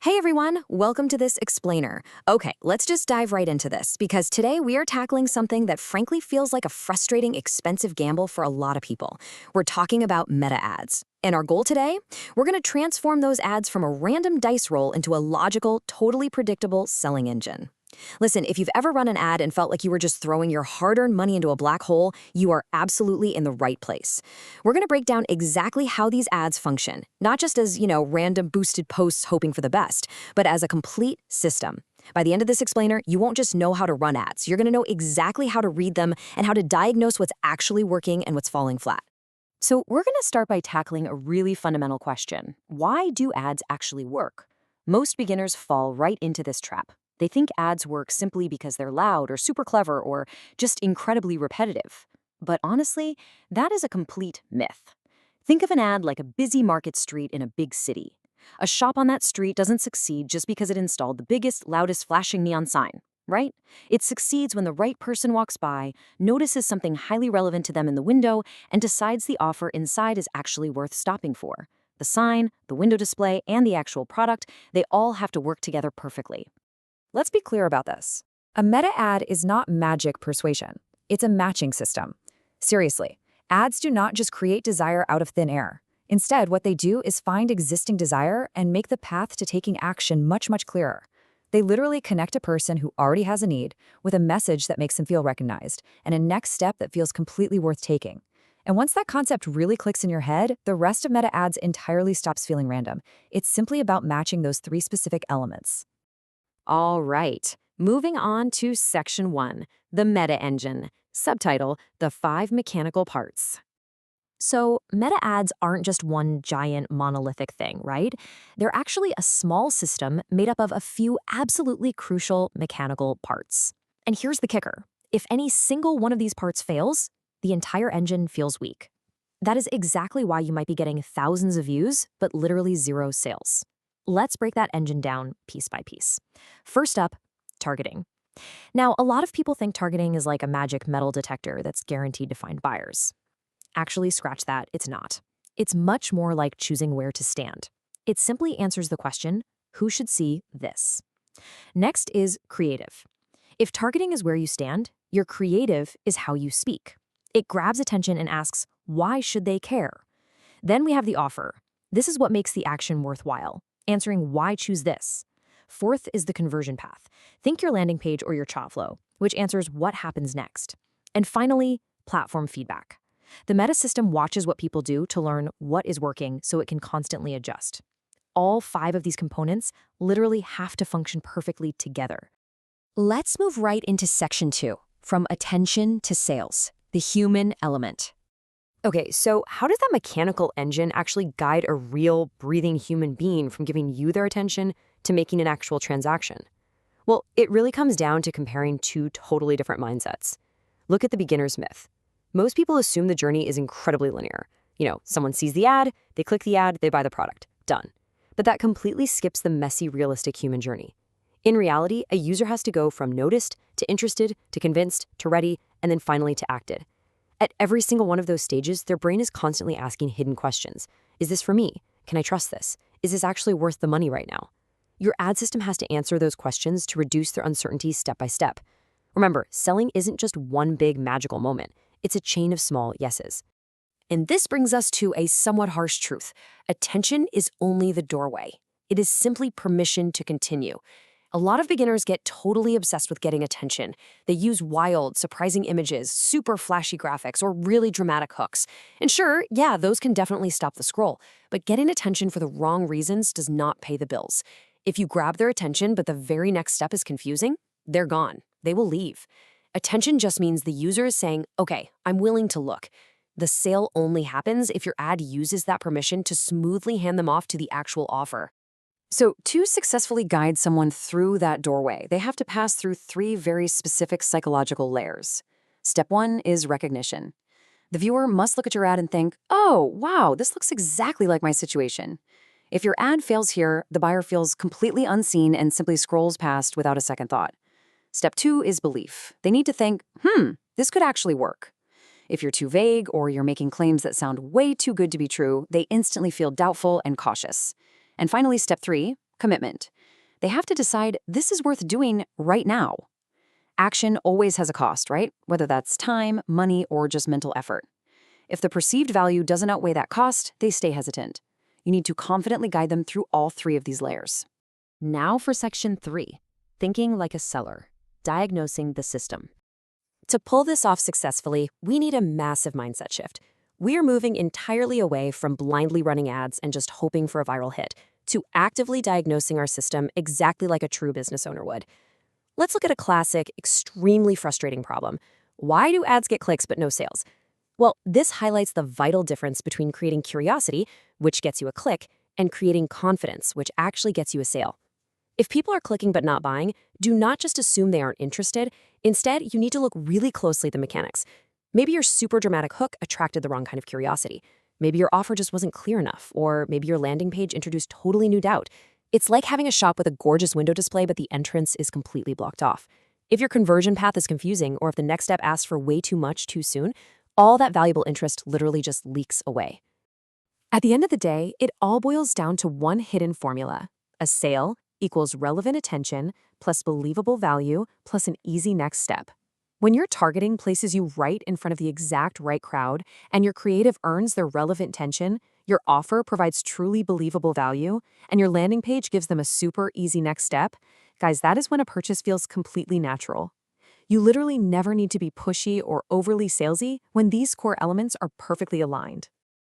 Hey everyone, welcome to this explainer. Okay, let's just dive right into this because today we are tackling something that frankly feels like a frustrating, expensive gamble for a lot of people. We're talking about meta ads. And our goal today? We're going to transform those ads from a random dice roll into a logical, totally predictable selling engine. Listen, if you've ever run an ad and felt like you were just throwing your hard-earned money into a black hole, you are absolutely in the right place. We're going to break down exactly how these ads function, not just as, random boosted posts hoping for the best, but as a complete system. By the end of this explainer, you won't just know how to run ads. You're going to know exactly how to read them and how to diagnose what's actually working and what's falling flat. So we're going to start by tackling a really fundamental question. Why do ads actually work? Most beginners fall right into this trap. They think ads work simply because they're loud or super clever or just incredibly repetitive. But honestly, that is a complete myth. Think of an ad like a busy market street in a big city. A shop on that street doesn't succeed just because it installed the biggest, loudest flashing neon sign, right? It succeeds when the right person walks by, notices something highly relevant to them in the window, and decides the offer inside is actually worth stopping for. The sign, the window display, and the actual product, they all have to work together perfectly. Let's be clear about this. A meta ad is not magic persuasion. It's a matching system. Seriously, ads do not just create desire out of thin air. Instead, what they do is find existing desire and make the path to taking action much, much clearer. They literally connect a person who already has a need with a message that makes them feel recognized and a next step that feels completely worth taking. And once that concept really clicks in your head, the rest of meta ads entirely stops feeling random. It's simply about matching those three specific elements. All right, moving on to Section 1, the meta engine. Subtitle, The 5 Mechanical Parts. So, meta ads aren't just one giant monolithic thing, right? They're actually a small system made up of a few absolutely crucial mechanical parts. And here's the kicker. If any single one of these parts fails, the entire engine feels weak. That is exactly why you might be getting thousands of views, but literally zero sales. Let's break that engine down piece by piece. First up, targeting. Now, a lot of people think targeting is like a magic metal detector that's guaranteed to find buyers. Actually, scratch that, it's not. It's much more like choosing where to stand. It simply answers the question, who should see this? Next is creative. If targeting is where you stand, your creative is how you speak. It grabs attention and asks, why should they care? Then we have the offer. This is what makes the action worthwhile, answering why choose this. Fourth is the conversion path. Think your landing page or your chat flow, which answers what happens next. And finally, platform feedback. The meta system watches what people do to learn what is working so it can constantly adjust. All 5 of these components literally have to function perfectly together. Let's move right into Section 2, from attention to sales, the human element. Okay, so how does that mechanical engine actually guide a real, breathing human being from giving you their attention to making an actual transaction? Well, it really comes down to comparing 2 totally different mindsets. Look at the beginner's myth. Most people assume the journey is incredibly linear. Someone sees the ad, they click the ad, they buy the product. Done. But that completely skips the messy, realistic human journey. In reality, a user has to go from noticed to interested to convinced to ready and then finally to acted. At every single one of those stages, their brain is constantly asking hidden questions. Is this for me? Can I trust this? Is this actually worth the money right now? Your ad system has to answer those questions to reduce their uncertainty step by step. Remember, selling isn't just one big magical moment. It's a chain of small yeses. And this brings us to a somewhat harsh truth. Attention is only the doorway. It is simply permission to continue. A lot of beginners get totally obsessed with getting attention. They use wild, surprising images, super flashy graphics, or really dramatic hooks. And sure, yeah, those can definitely stop the scroll. But getting attention for the wrong reasons does not pay the bills. If you grab their attention but the very next step is confusing, they're gone. They will leave. Attention just means the user is saying, okay, I'm willing to look. The sale only happens if your ad uses that permission to smoothly hand them off to the actual offer. So to successfully guide someone through that doorway, they have to pass through 3 very specific psychological layers. Step 1 is recognition. The viewer must look at your ad and think, oh, wow, this looks exactly like my situation. If your ad fails here, the buyer feels completely unseen and simply scrolls past without a second thought. Step 2 is belief. They need to think, this could actually work. If you're too vague or you're making claims that sound way too good to be true, they instantly feel doubtful and cautious. And finally, step 3, commitment. They have to decide this is worth doing right now. Action always has a cost, right? Whether that's time, money, or just mental effort. If the perceived value doesn't outweigh that cost, they stay hesitant. You need to confidently guide them through all three of these layers. Now for section 3, thinking like a seller, diagnosing the system. To pull this off successfully, we need a massive mindset shift. We are moving entirely away from blindly running ads and just hoping for a viral hit, to actively diagnosing our system exactly like a true business owner would. Let's look at a classic, extremely frustrating problem. Why do ads get clicks but no sales? Well, this highlights the vital difference between creating curiosity, which gets you a click, and creating confidence, which actually gets you a sale. If people are clicking but not buying, do not just assume they aren't interested. Instead, you need to look really closely at the mechanics. Maybe your super dramatic hook attracted the wrong kind of curiosity. Maybe your offer just wasn't clear enough, or maybe your landing page introduced totally new doubt. It's like having a shop with a gorgeous window display, but the entrance is completely blocked off. If your conversion path is confusing, or if the next step asks for way too much too soon, all that valuable interest literally just leaks away. At the end of the day, it all boils down to one hidden formula. A sale equals relevant attention plus believable value plus an easy next step. When your targeting places you right in front of the exact right crowd and your creative earns their relevant attention, your offer provides truly believable value, and your landing page gives them a super easy next step, guys, that is when a purchase feels completely natural. You literally never need to be pushy or overly salesy when these core elements are perfectly aligned.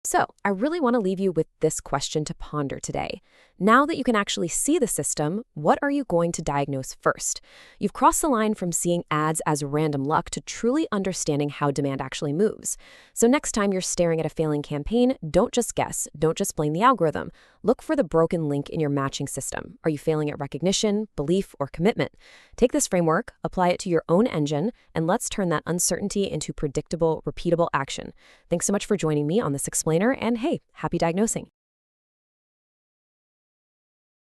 So, I really want to leave you with this question to ponder today. Now that you can actually see the system, what are you going to diagnose first? You've crossed the line from seeing ads as random luck to truly understanding how demand actually moves. So next time you're staring at a failing campaign, don't just guess, don't just blame the algorithm. Look for the broken link in your matching system. Are you failing at recognition, belief, or commitment? Take this framework, apply it to your own engine, and let's turn that uncertainty into predictable, repeatable action. Thanks so much for joining me on this explainer, and hey, happy diagnosing.